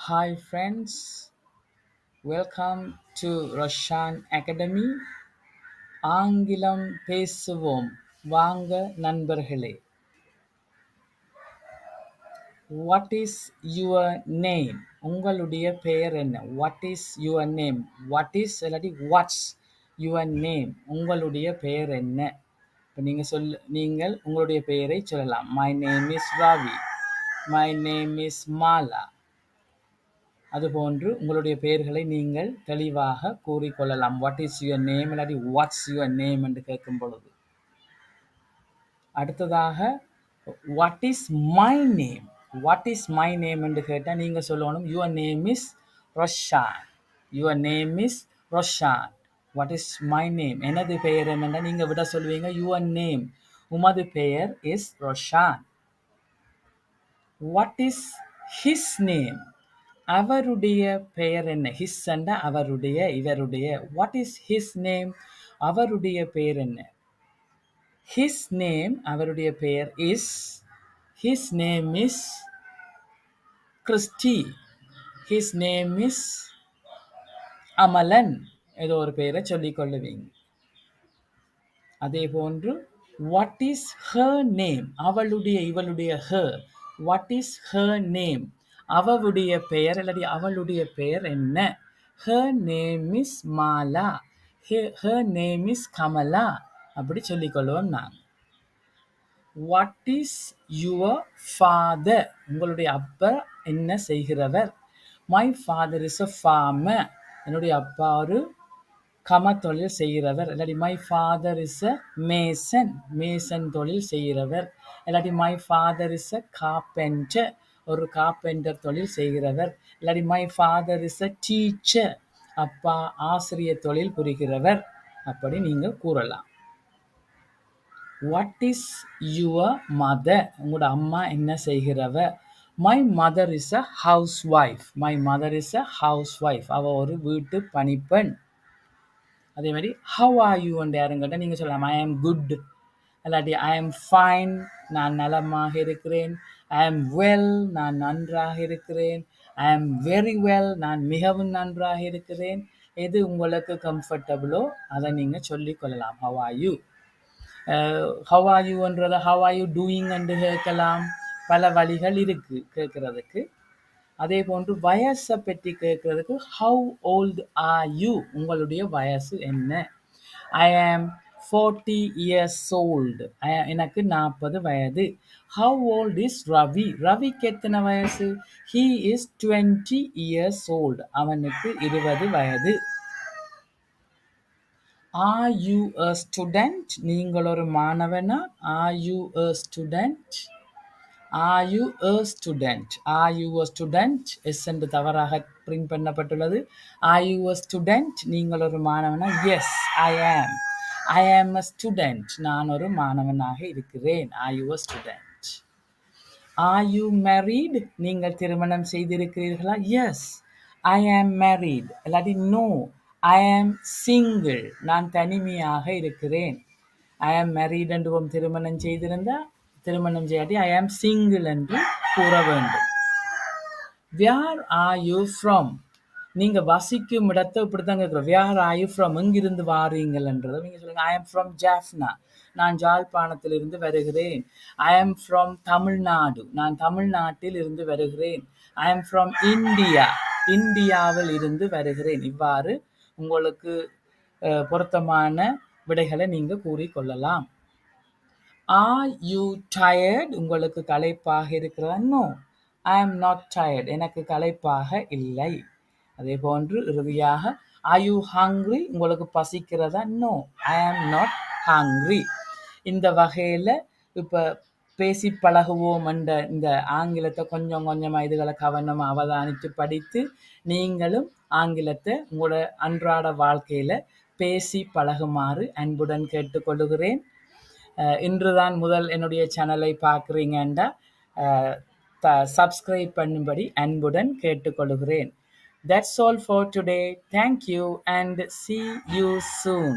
Hi friends, welcome to Roshan Academy. ஆங்கிலம் பேசுவோம் வாங்க நண்பர்களே. What is your name? உங்களுடைய பெயர் என்ன? What is your name? What is இல்லாட்டி what's your name? உங்களுடைய பெயர் என்ன? இப்போ நீங்கள் உங்களுடைய பெயரை சொல்லலாம். My name is Ravi. My name is Mala. அதுபோன்று உங்களுடைய பெயர்களை நீங்கள் தெளிவாக கூறிக்கொள்ளலாம். வாட் இஸ் யுவர் நேம் இல்லாட்டி வாட்ஸ் யுவர் நேம் என்று கேட்கும் பொழுது. அடுத்ததாக what is my name, what is my name என்று கேட்டால் நீங்கள் சொல்லணும் your name is Roshan. Your name is Roshan. What is my name, எனது பெயர் என்னென்னா நீங்கள் விட சொல்வீங்க யுவர் நேம், உமது பெயர் is Roshan. What is his name, அவருடைய பெயர் என்ன? ஹிஸ் என்ற அவருடைய, இவருடைய. வாட் இஸ் ஹிஸ் நேம், அவருடைய பெயர் என்ன? ஹிஸ் நேம், அவருடைய பெயர் is, his name is Christy, his name is Amalan. ஏதோ ஒரு பெயரை சொல்லிக் கொள்ளுவீங்க. அதே போன்று வாட் இஸ் ஹர் நேம், அவளுடைய, இவளுடைய her. What is her name, அவளுடைய பெயர் அல்லது அவளுடைய பெயர் என்ன? Her name is Mala, her name is Kamala. அப்படி சொல்லிக்கொள்வோம் நான். வாட் இஸ் யுவர் ஃபாதர், உங்களுடைய அப்பா என்ன செய்கிறவர்? My father is a farmer, என்னுடைய அப்பா ஒரு கம தொழில் செய்கிறவர். இல்லாட்டி my father is a mason, mason தொழில் செய்கிறவர். இல்லாட்டி my father is a carpenter, ஒரு கார்பெண்டர் தொழில் செய்கிறவர். இல்லாட்டி my father is a teacher, அப்பா ஆசிரியர் தொழில் புரிகிறவர். அப்படி நீங்கள் கூறலாம். வாட் இஸ் யுவர் மதர், உங்களோட அம்மா என்ன செய்கிறவர்? My mother is a house wife, my mother is a house wife, அவள் ஒரு வீட்டு பணிப்பெண். அதே மாதிரி ஹவ் ஆர் யூ என்று யாரும் கேட்டால் நீங்கள் சொல்லலாம் ஐ ஆம் குட், இல்லாட்டி ஐ ஆம் ஃபைன், நான் நலமாக இருக்கிறேன். ஐ ஆம் வெல், நான் நன்றாக இருக்கிறேன். ஐ ஆம் வெரி வெல், நான் மிகவும் நன்றாக இருக்கிறேன். எது உங்களுக்கு கம்ஃபர்டபுளோ அதை நீங்கள் சொல்லிக்கொள்ளலாம். How are you, how are யூன்றதை ஹவ் ஆர் யூ டூயிங் என்று கேட்கலாம். பல வழிகள் இருக்குது கேட்குறதுக்கு. அதே போன்று வயசை பற்றி கேட்கறதுக்கு ஹவு ஓல்டு ஆர் யூ, உங்களுடைய வயசு என்ன? ஐ ஆம் 40 years old, எனக்கு 40 வயது. ஹவு ஓல்ட் இஸ் ரவி, ரவிக்கு எத்தனை வயசு? ஹீ இஸ் 20 years old, அவனுக்கு 20 வயது. ஆர் யூ அ ஸ்டூடெண்ட், நீங்கள் ஒரு மாணவனா? Are you a student, Are you a student? Are you a student? Yes என்று தவறாக பிரிண்ட் பண்ணப்பட்டுள்ளது. Are you a student? நீங்கள் ஒரு மாணவனா? Yes, I am. I am a student. நான் ஒரு மாணவனாக இருக்கிறேன். Are you a student? Are you married? நீங்கள் திருமணம் செய்திருக்கிறீர்களா? Yes, I am married. இல்லாட்டி no, I am single. நான் தனிமையாக இருக்கிறேன். I am married என்று திருமணம் செய்திருந்தால், திருமணம் செய்யாட்டி ஐ ஆம் சிங்கிள் என்று கூற வேண்டும். வேர் ஆர் யூ ஃப்ரம், நீங்கள் வசிக்கும் இடத்தை இப்படித்தான் கேட்குறோம். வேர் ஆர் யூ ஃப்ரம், எங்கிருந்து வாரீங்கள்ன்றதை நீங்கள் சொல்லுங்கள். ஐ ஆம் ஃப்ரம் ஜாஃப்னா, நான் ஜாழ்ப்பாணத்திலிருந்து வருகிறேன். ஐ ஆம் ஃப்ரம் தமிழ்நாடு, நான் தமிழ்நாட்டில் இருந்து வருகிறேன். ஐ ஆம் ஃப்ரம் இந்தியா, இந்தியாவில் இருந்து வருகிறேன். இவ்வாறு உங்களுக்கு பொருத்தமான விடைகளை நீங்கள் கூறிக்கொள்ளலாம். ஆர் யூ டயர்ட், உங்களுக்கு களைப்பாக இருக்கிறதா? No, I am not tired, எனக்கு களைப்பாக இல்லை. அதே போன்று இறுதியாக ஆர் யூ ஹங்க்ரி, உங்களுக்கு பசிக்கிறதா? No, I am not hungry. இந்த வகையில் இப்போ பேசி பழகுவோம் என்ற இந்த ஆங்கிலத்தை கொஞ்சம் கொஞ்சமாக இதுகளை கவனமாக அவதானித்து படித்து நீங்களும் ஆங்கிலத்தை உங்களோட அன்றாட வாழ்க்கையில் பேசி பழகுமாறு அன்புடன் கேட்டுக்கொள்கிறேன். இன்றுதான் முதல் என்னுடைய சேனலை பார்க்குறீங்கண்டா சப்ஸ்கிரைப் பண்ணும்படி அன்புடன் கேட்டுக்கொள்கிறேன். That's all for today. Thank you and see you soon.